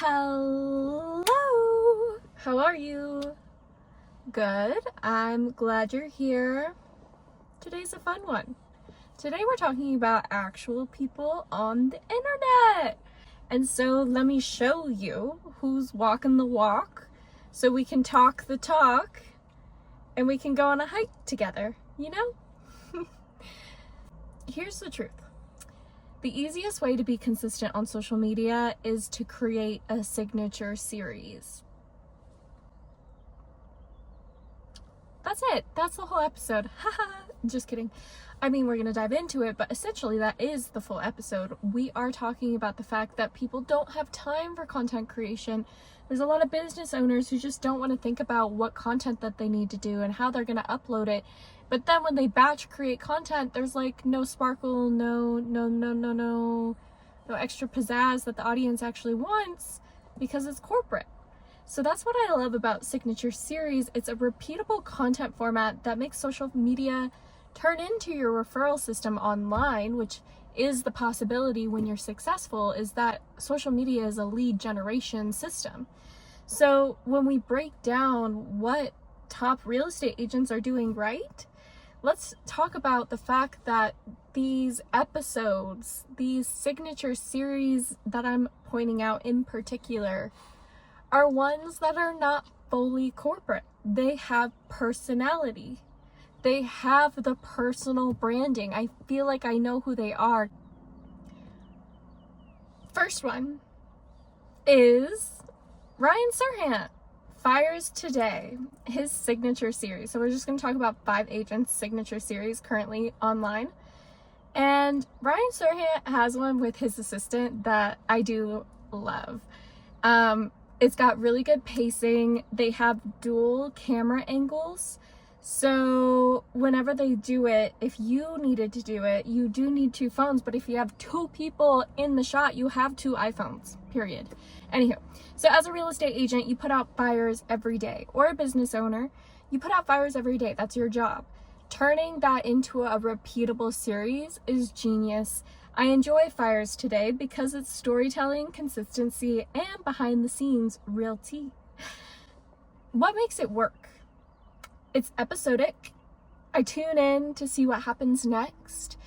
Hello! How are you? Good. I'm glad you're here. Today's a fun one. Today we're talking about actual people on the internet. And so let me show you who's walking the walk so we can talk the talk and we can go on a hike together, you know? Here's the truth. The easiest way to be consistent on social media is to create a signature series. That's it. That's the whole episode. Haha. Just kidding. I mean, we're going to dive into it, but essentially that is the full episode. We are talking about the fact that people don't have time for content creation. There's a lot of business owners who just don't want to think about what content that they need to do and how they're going to upload it. But then when they batch create content, there's like no sparkle, no extra pizzazz that the audience actually wants because it's corporate. So that's what I love about Signature Series. It's a repeatable content format that makes social media turn into your referral system online, which is the possibility when you're successful, is that social media is a lead generation system. So when we break down what top real estate agents are doing right, let's talk about the fact that these episodes, these signature series that I'm pointing out in particular, are ones that are not fully corporate. They have personality. They have the personal branding. I feel like I know who they are. First one is Ryan Serhant. Fires Today, his signature series. So we're just going to talk about 5 agents' signature series currently online. And Ryan Serhant has one with his assistant that I do love. It's got really good pacing. They have dual camera angles. So whenever they do it, if you needed to do it, you do need 2 phones. But if you have 2 people in the shot, you have 2 iPhones, period. Anywho, so as a real estate agent, you put out fires every day, or a business owner, you put out fires every day. That's your job. Turning that into a repeatable series is genius. I enjoy Fires Today because it's storytelling, consistency, and behind the scenes real tea. What makes it work? It's episodic. I tune in to see what happens next.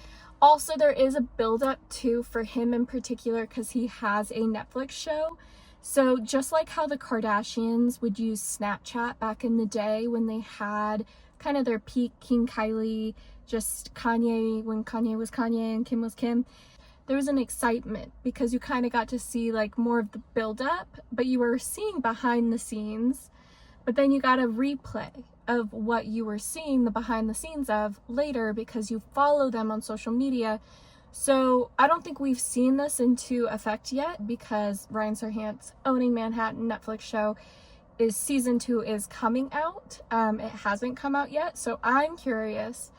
Also, there is a build-up too for him in particular because he has a Netflix show. So just like how the Kardashians would use Snapchat back in the day when they had kind of their peak King Kylie, just Kanye, when Kanye was Kanye and Kim was Kim, there was an excitement because you kind of got to see like more of the build-up, but you were seeing behind the scenes, but then you got a replay of what you were seeing the behind the scenes of later because you follow them on social media. So I don't think we've seen this into effect yet because Ryan Serhant's Owning Manhattan Netflix show is season 2 is coming out. It hasn't come out yet. So I'm curious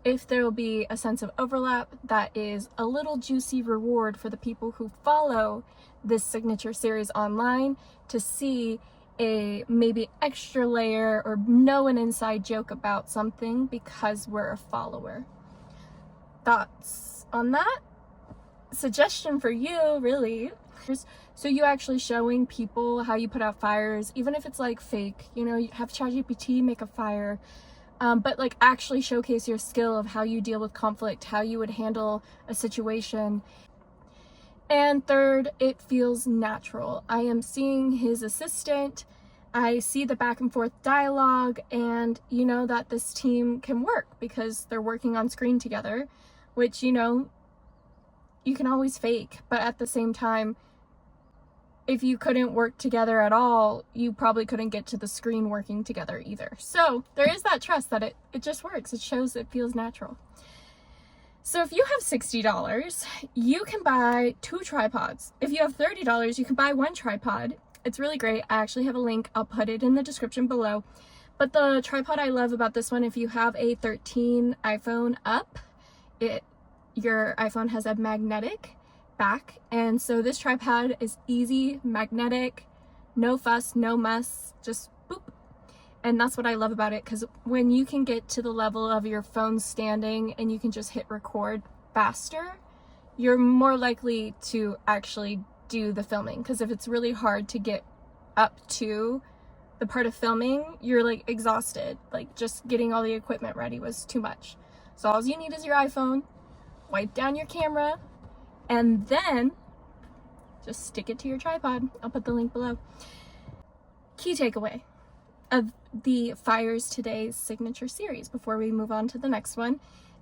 if there will be a sense of overlap that is a little juicy reward for the people who follow this signature series online to see a maybe extra layer or know an inside joke about something because we're a follower. Thoughts on that? Suggestion for you, really. So you actually showing people how you put out fires, even if it's like fake, you know, you have ChatGPT make a fire, but like actually showcase your skill of how you deal with conflict, how you would handle a situation. And third, it feels natural. I am seeing his assistant. I see the back and forth dialogue, and you know that this team can work because they're working on screen together, which, you know, you can always fake. But at the same time, if you couldn't work together at all, you probably couldn't get to the screen working together either. So there is that trust that it just works. It shows it feels natural. So if you have $60, you can buy 2 tripods. If you have $30, you can buy 1 tripod. It's really great. I actually have a link. I'll put it in the description below. But the tripod I love about this one, if you have a 13 iPhone up, your iPhone has a magnetic back. And so this tripod is easy, magnetic, no fuss, no muss, just boop. And that's what I love about it, because when you can get to the level of your phone standing and you can just hit record faster, you're more likely to actually do the filming, because if it's really hard to get up to the part of filming, you're like exhausted. Like just getting all the equipment ready was too much. So all you need is your iPhone, wipe down your camera, and then just stick it to your tripod. I'll put the link below. Key takeaway of the Fires Today's signature series before we move on to the next one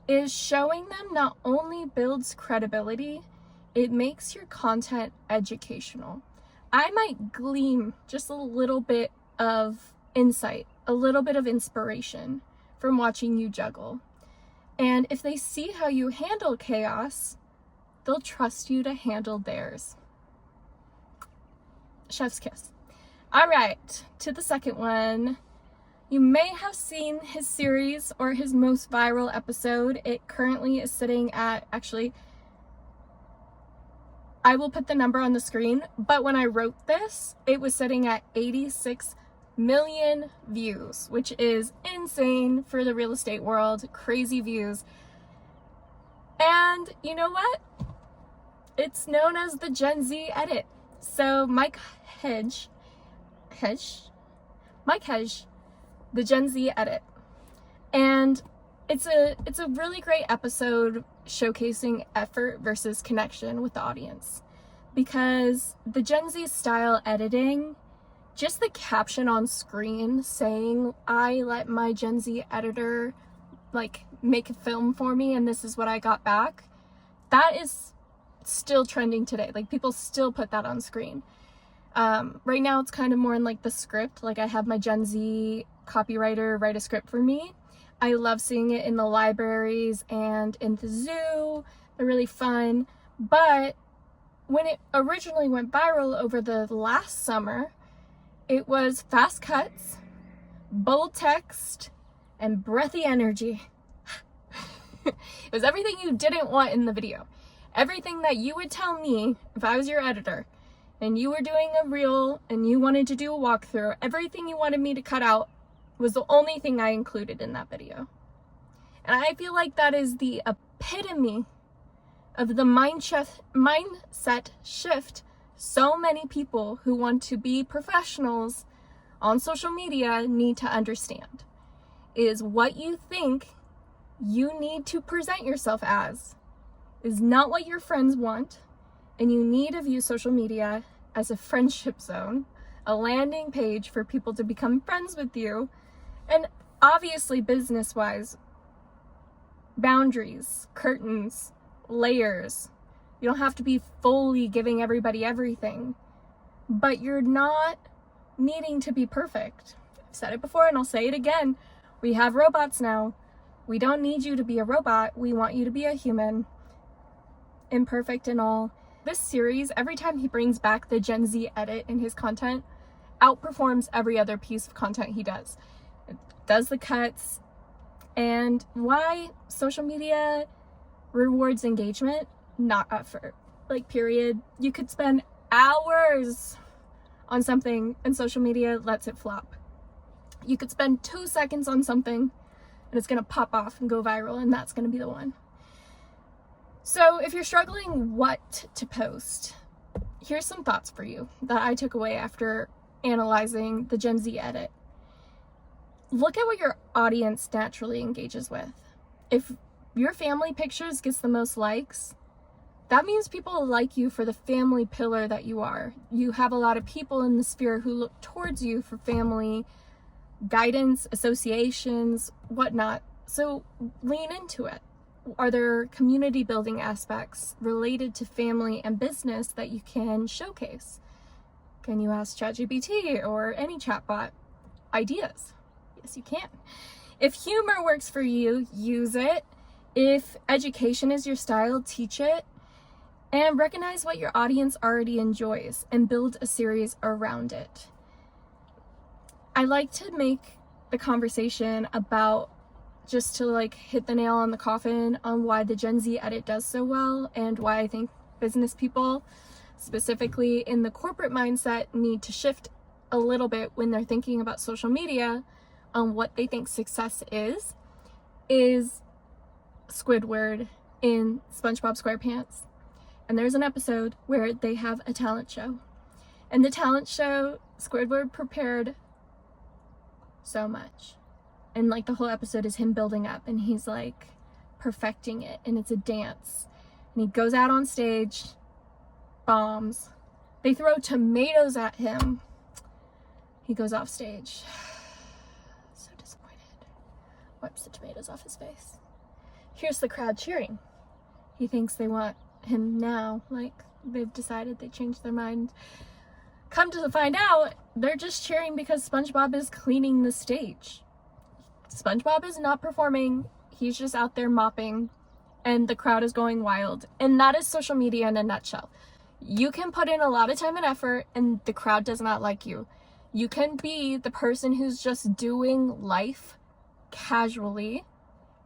is showing them not only builds credibility, it makes your content educational. I might glean just a little bit of insight, a little bit of inspiration from watching you juggle. And if they see how you handle chaos, they'll trust you to handle theirs. Chef's kiss. All right, to the second one. You may have seen his series or his most viral episode. It currently is sitting at, actually, I will put the number on the screen, but when I wrote this, it was sitting at 86 million views, which is insane for the real estate world. Crazy views. And you know what? It's known as the Gen Z edit. So Mike Hege, the Gen Z edit. And it's a really great episode showcasing effort versus connection with the audience. Because the Gen Z style editing, just the caption on screen saying, I let my Gen Z editor like make a film for me and this is what I got back, that is still trending today. Like people still put that on screen. Right now it's kind of more in like the script. Like I have my Gen Z copywriter write a script for me. I love seeing it in the libraries and in the zoo. They're really fun. But when it originally went viral over the last summer, it was fast cuts, bold text, and breathy energy. It was everything you didn't want in the video. Everything that you would tell me if I was your editor and you were doing a reel and you wanted to do a walkthrough, everything you wanted me to cut out was the only thing I included in that video. And I feel like that is the epitome of the mindset shift so many people who want to be professionals on social media need to understand. Is what you think you need to present yourself as is not what your friends want, and you need to view social media as a friendship zone, a landing page for people to become friends with you, and obviously business-wise, boundaries, curtains, layers. You don't have to be fully giving everybody everything, but you're not needing to be perfect. I've said it before and I'll say it again. We have robots now. We don't need you to be a robot. We want you to be a human, imperfect and all. This series, every time he brings back the Gen Z edit in his content, outperforms every other piece of content he does. It does the cuts. And why social media rewards engagement? Not effort. Like, period. You could spend hours on something and social media lets it flop. You could spend 2 seconds on something and it's gonna pop off and go viral, and that's gonna be the one. So if you're struggling what to post, here's some thoughts for you that I took away after analyzing the Gen Z edit. Look at what your audience naturally engages with. If your family pictures gets the most likes, that means people like you for the family pillar that you are. You have a lot of people in the sphere who look towards you for family guidance, associations, whatnot. So lean into it. Are there community building aspects related to family and business that you can showcase? Can you ask ChatGPT or any chatbot ideas? Yes, you can. If humor works for you, use it. If education is your style, teach it. And recognize what your audience already enjoys and build a series around it. I like to make the conversation about, just to like hit the nail on the coffin on why the Gen Z edit does so well and why I think business people, specifically in the corporate mindset, need to shift a little bit when they're thinking about social media on what they think success is Squidward in SpongeBob SquarePants. And there's an episode where they have a talent show. And the talent show, Squidward prepared so much. And like the whole episode is him building up, and he's like perfecting it, and it's a dance. And he goes out on stage, bombs. They throw tomatoes at him. He goes off stage. So disappointed. Wipes the tomatoes off his face. Here's the crowd cheering. He thinks they want him now, like they've decided, they changed their mind. Come to find out, they're just cheering because SpongeBob is cleaning the stage. SpongeBob is not performing, he's just out there mopping, and the crowd is going wild. And that is social media in a nutshell. You can put in a lot of time and effort, and the crowd does not like you. You can be the person who's just doing life casually,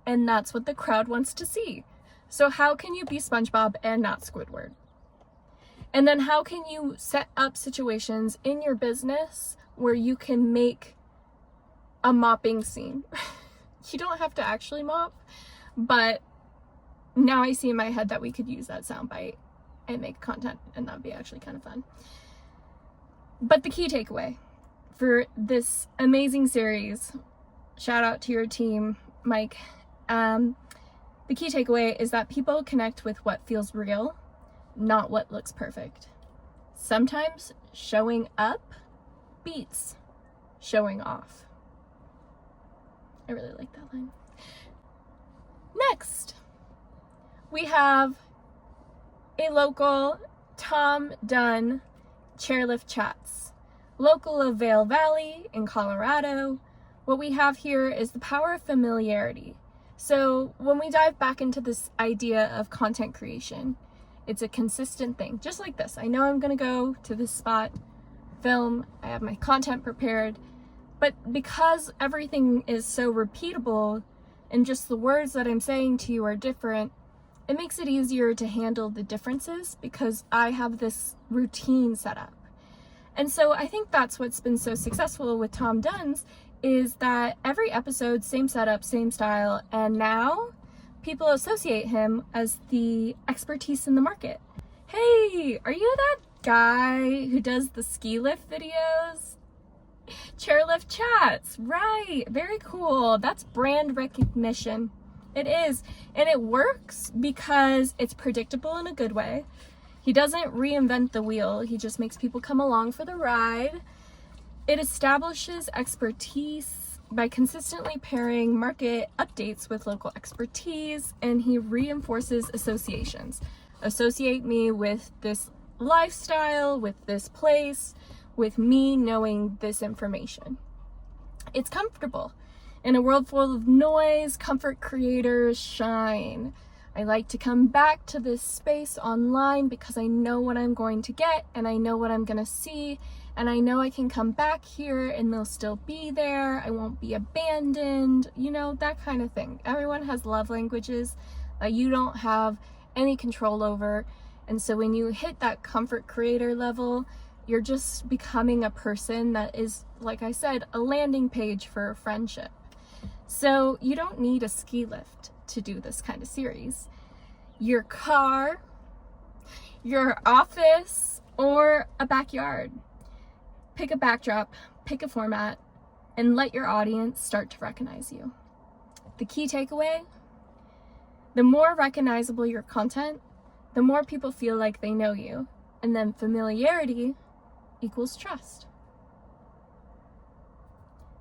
and that's what the crowd wants to see. So how can you be SpongeBob and not Squidward? And then how can you set up situations in your business where you can make a mopping scene? You don't have to actually mop, but now I see in my head that we could use that soundbite and make content, and that'd be actually kind of fun. But the key takeaway for this amazing series, shout out to your team, Mike, the key takeaway is that people connect with what feels real, not what looks perfect. Sometimes showing up beats showing off. I really like that line. Next, we have a local Tom Dunn Chairlift chats. Local of Vail Valley in Colorado. What we have here is the power of familiarity. So when we dive back into this idea of content creation, it's a consistent thing, just like this. I know I'm gonna go to this spot, film, I have my content prepared, but because everything is so repeatable and just the words that I'm saying to you are different, it makes it easier to handle the differences because I have this routine set up. And so I think that's what's been so successful with Tom Dunn's is that every episode, same setup, same style, and now people associate him as the expertise in the market. Hey, are you that guy who does the ski lift videos? Chairlift chats, right, very cool. That's brand recognition. It is, and it works because it's predictable in a good way. He doesn't reinvent the wheel, he just makes people come along for the ride. It establishes expertise by consistently pairing market updates with local expertise, and he reinforces associations. Associate me with this lifestyle, with this place, with me knowing this information. It's comfortable. In a world full of noise, comfort creators shine. I like to come back to this space online because I know what I'm going to get and I know what I'm going to see, and I know I can come back here and they'll still be there. I won't be abandoned, you know, that kind of thing. Everyone has love languages that you don't have any control over. And so when you hit that comfort creator level, you're just becoming a person that is, like I said, a landing page for a friendship. So you don't need a ski lift to do this kind of series. Your car, your office, or a backyard. Pick a backdrop, pick a format, and let your audience start to recognize you. The key takeaway, the more recognizable your content, the more people feel like they know you. And then familiarity equals trust.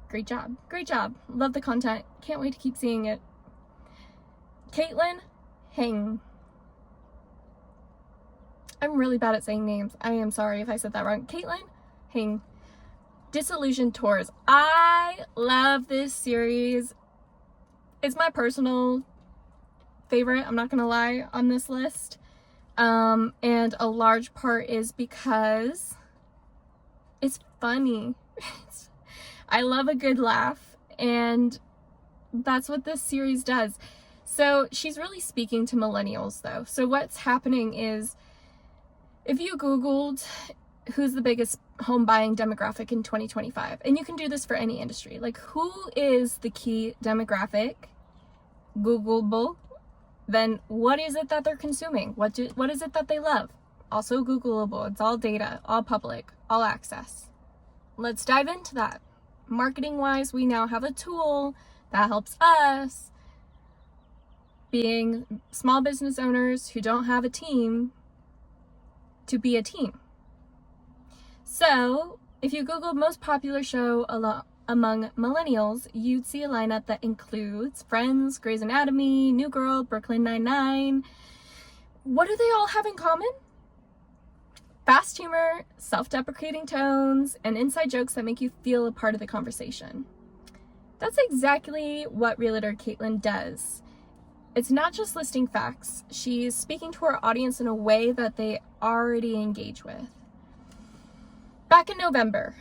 Great job. Great job. Love the content. Can't wait to keep seeing it. Kaitlin, Hege. I'm really bad at saying names. I am sorry if I said that wrong. Kaitlin, Hege. Disillusioned tours. I love this series. It's my personal favorite, I'm not gonna lie, on this list. And a large part is because it's funny. I love a good laugh, and that's what this series does. So she's really speaking to millennials though. So what's happening is, if you Googled who's the biggest home buying demographic in 2025, and you can do this for any industry, like who is the key demographic, Googleable, then what is it that they're consuming? What is it that they love? Also Googleable. It's all data, all public, all access. Let's dive into that. Marketing wise, we now have a tool that helps us, being small business owners who don't have a team, to be a team. So if you Google most popular show among millennials, you'd see a lineup that includes Friends, Grey's Anatomy, New Girl, Brooklyn Nine-Nine. What do they all have in common? Fast humor, self-deprecating tones, and inside jokes that make you feel a part of the conversation. That's exactly what realtor Kaitlin does. It's not just listing facts. She's speaking to her audience in a way that they already engage with. Back in November,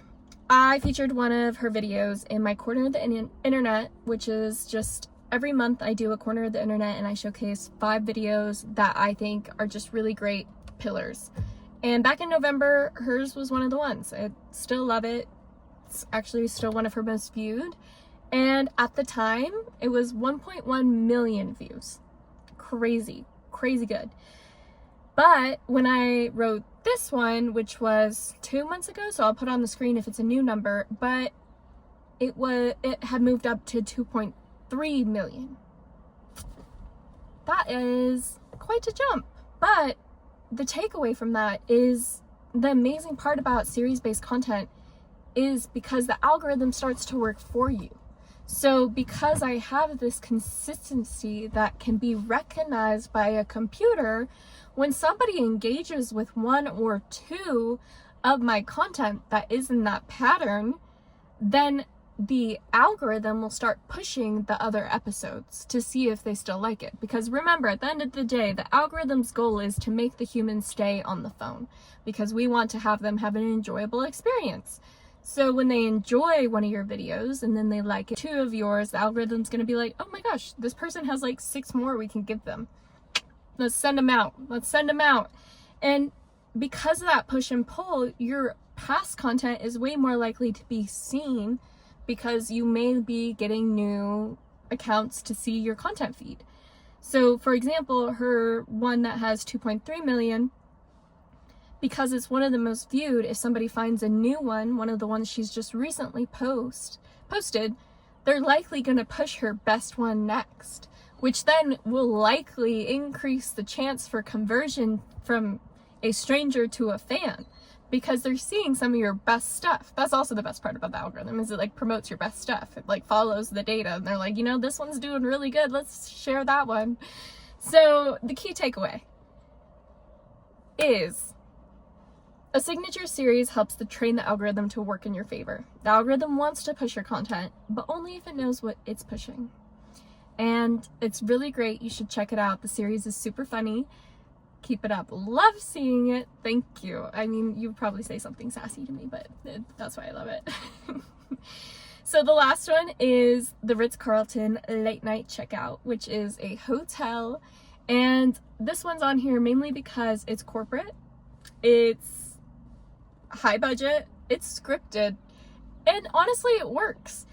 I featured one of her videos in my Corner of the Internet, which is just every month I do a Corner of the Internet and I showcase 5 videos that I think are just really great pillars. And back in November, hers was one of the ones. I still love it. It's actually still one of her most viewed. And at the time, it was 1.1 million views. Crazy, crazy good. But when I wrote this one, which was 2 months ago, so I'll put on the screen if it's a new number, but it had moved up to 2.3 million. That is quite a jump. But the takeaway from that is the amazing part about series-based content is because the algorithm starts to work for you. So because I have this consistency that can be recognized by a computer, when somebody engages with 1 or 2 of my content that is in that pattern, then the algorithm will start pushing the other episodes to see if they still like it. Because remember, at the end of the day, the algorithm's goal is to make the humans stay on the phone because we want to have them have an enjoyable experience. So when they enjoy one of your videos and then they like 2 of yours, the algorithm's going to be like, oh my gosh, this person has like 6 more we can give them. Let's send them out. Let's send them out. And because of that push and pull, your past content is way more likely to be seen because you may be getting new accounts to see your content feed. So for example, her one that has 2.3 million, because it's one of the most viewed, if somebody finds a new one of the ones she's just recently posted, they're likely going to push her best one next, which then will likely increase the chance for conversion from a stranger to a fan because they're seeing some of your best stuff. That's also the best part about the algorithm, is it like promotes your best stuff. It like follows the data and they're like, you know, this one's doing really good, let's share that one. So the key takeaway is a signature series helps to train the algorithm to work in your favor. The algorithm wants to push your content, but only if it knows what it's pushing. And it's really great. You should check it out. The series is super funny. Keep it up. Love seeing it. Thank you. I mean, you would probably say something sassy to me, but that's why I love it. So the last one is the Ritz Carlton late night checkout, which is a hotel. And this one's on here mainly because it's corporate. It's high budget. It's scripted. And honestly, it works.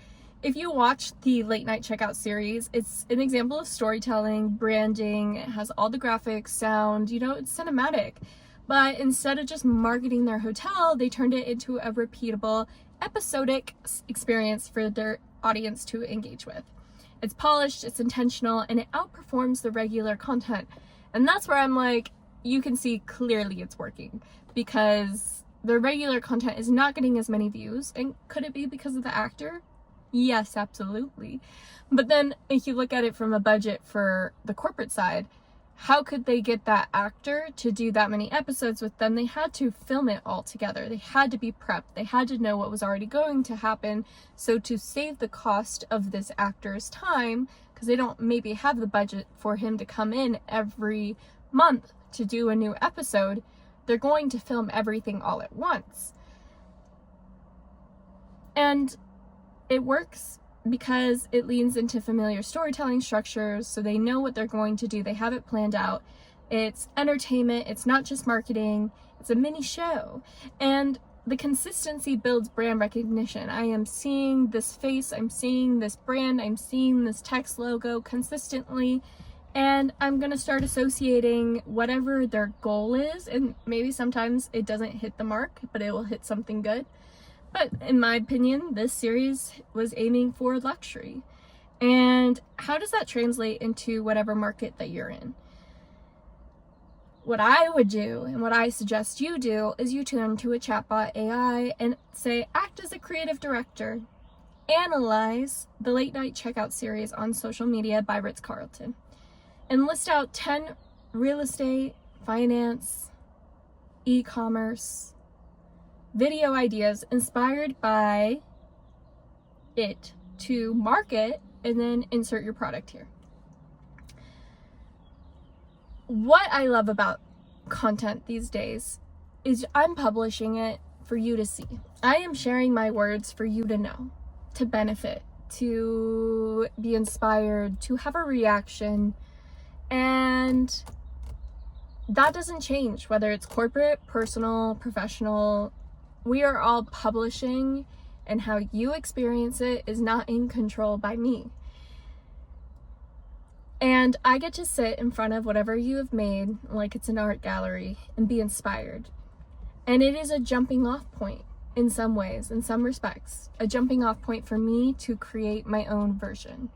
If you watch the late night checkout series, it's an example of storytelling, branding. It has all the graphics, sound, you know, it's cinematic. But instead of just marketing their hotel, they turned it into a repeatable, episodic experience for their audience to engage with. It's polished, it's intentional, and it outperforms the regular content. And that's where I'm like, you can see clearly it's working because the regular content is not getting as many views. And could it be because of the actor? Yes, absolutely. But then if you look at it from a budget for the corporate side, how could they get that actor to do that many episodes with them? They had to film it all together. They had to be prepped. They had to know what was already going to happen. So to save the cost of this actor's time, because they don't maybe have the budget for him to come in every month to do a new episode, they're going to film everything all at once. And it works because it leans into familiar storytelling structures, so they know what they're going to do. They have it planned out. It's entertainment. It's not just marketing. It's a mini show. And the consistency builds brand recognition. I am seeing this face. I'm seeing this brand. I'm seeing this text logo consistently. And I'm going to start associating whatever their goal is, and maybe sometimes it doesn't hit the mark, but it will hit something good. But in my opinion, this series was aiming for luxury. And how does that translate into whatever market that you're in? What I would do, and what I suggest you do, is you turn to a chatbot AI and say, act as a creative director. Analyze the late night checkout series on social media by Ritz Carlton. And list out 10 real estate, finance, e-commerce, video ideas inspired by it to market, and then insert your product here. What I love about content these days is I'm publishing it for you to see. I am sharing my words for you to know, to benefit, to be inspired, to have a reaction. And that doesn't change whether it's corporate, personal, professional. We are all publishing, and how you experience it is not in control by me. And I get to sit in front of whatever you have made, like it's an art gallery, and be inspired. And it is a jumping off point in some ways, in some respects, a jumping off point for me to create my own version.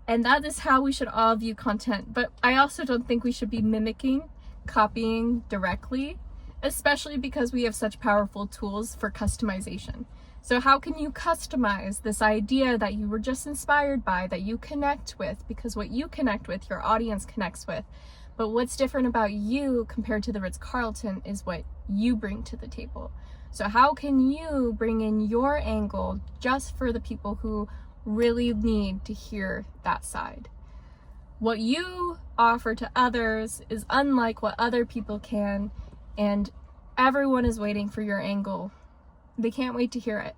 And that is how we should all view content. But I also don't think we should be mimicking, copying directly, especially because we have such powerful tools for customization. So how can you customize this idea that you were just inspired by, that you connect with? Because what you connect with, your audience connects with. But what's different about you compared to the Ritz-Carlton is what you bring to the table. So how can you bring in your angle just for the people who really need to hear that side? What you offer to others is unlike what other people can, and everyone is waiting for your angle. They can't wait to hear it.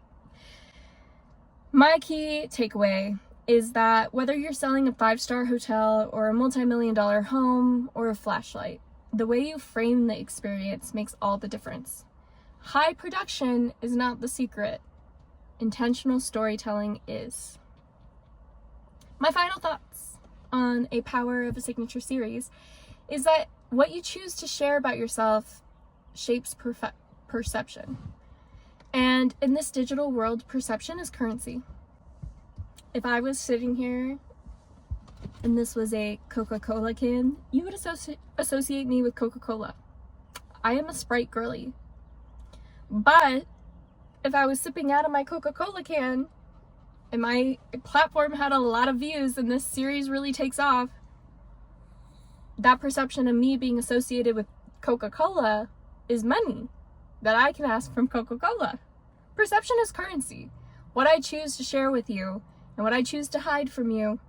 My key takeaway is that whether you're selling a 5-star hotel or a multi-million-dollar home or a flashlight, the way you frame the experience makes all the difference. High production is not the secret. Intentional storytelling is. My final thoughts on a power of a signature series is that what you choose to share about yourself shapes perception. And in this digital world, perception is currency. If I was sitting here and this was a Coca-Cola can, you would associate me with Coca-Cola. I am a Sprite girly. But if I was sipping out of my Coca-Cola can and my platform had a lot of views and this series really takes off, that perception of me being associated with Coca-Cola is money that I can ask from Coca-Cola. Perception is currency. What I choose to share with you and what I choose to hide from you,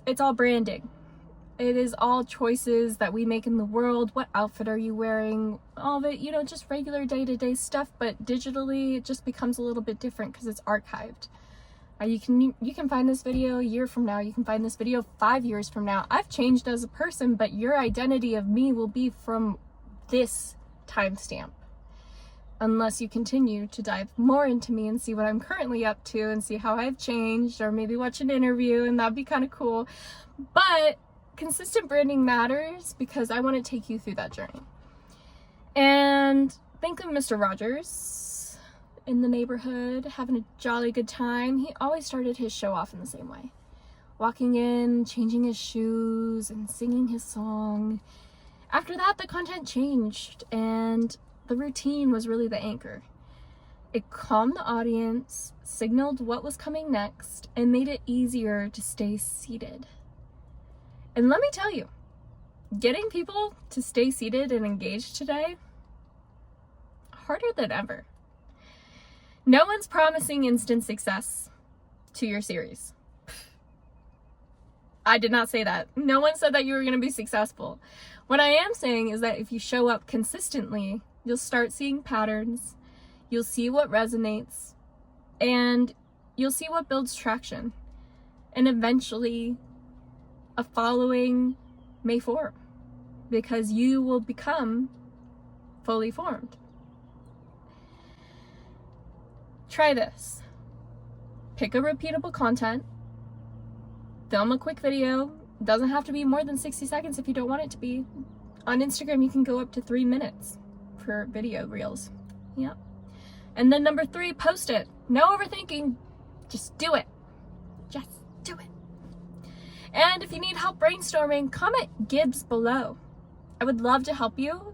it's all branding. It is all choices that we make in the world. What outfit are you wearing? All of it, just regular day-to-day stuff, but digitally it just becomes a little bit different because it's archived. You can find this video a year from now. You can find this video 5 years from now. I've changed as a person, but your identity of me will be from this timestamp. Unless you continue to dive more into me and see what I'm currently up to and see how I've changed, or maybe watch an interview, and that'd be kind of cool. But consistent branding matters because I want to take you through that journey. And think of Mr. Rogers in the neighborhood having a jolly good time. He always started his show off in the same way. Walking in, changing his shoes, and singing his song. After that, the content changed, and the routine was really the anchor. It calmed the audience, signaled what was coming next, and made it easier to stay seated. And let me tell you, getting people to stay seated and engaged today, harder than ever. No one's promising instant success to your series. I did not say that. No one said that you were going to be successful. What I am saying is that if you show up consistently, you'll start seeing patterns, you'll see what resonates, and you'll see what builds traction. And eventually, a following may form because you will become fully formed. Try this. Pick a repeatable content film a quick video. It doesn't have to be more than 60 seconds if you don't want it to be. On Instagram, you can go up to 3 minutes for video reels. Yep. And then number 3, post it. No overthinking. Just do it. Just do it. And if you need help brainstorming, comment Gibbs below. I would love to help you.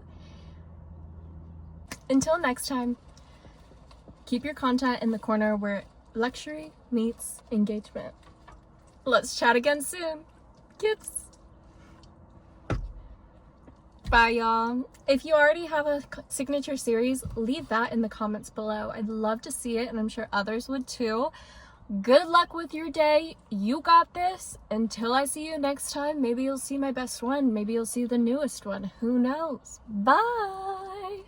Until next time, keep your content in the corner where luxury meets engagement. Let's chat again soon. Gibbs. Bye, y'all. If you already have a signature series, leave that in the comments below. I'd love to see it, and I'm sure others would too. Good luck with your day. You got this. Until I see you next time, maybe you'll see my best one. Maybe you'll see the newest one. Who knows? Bye.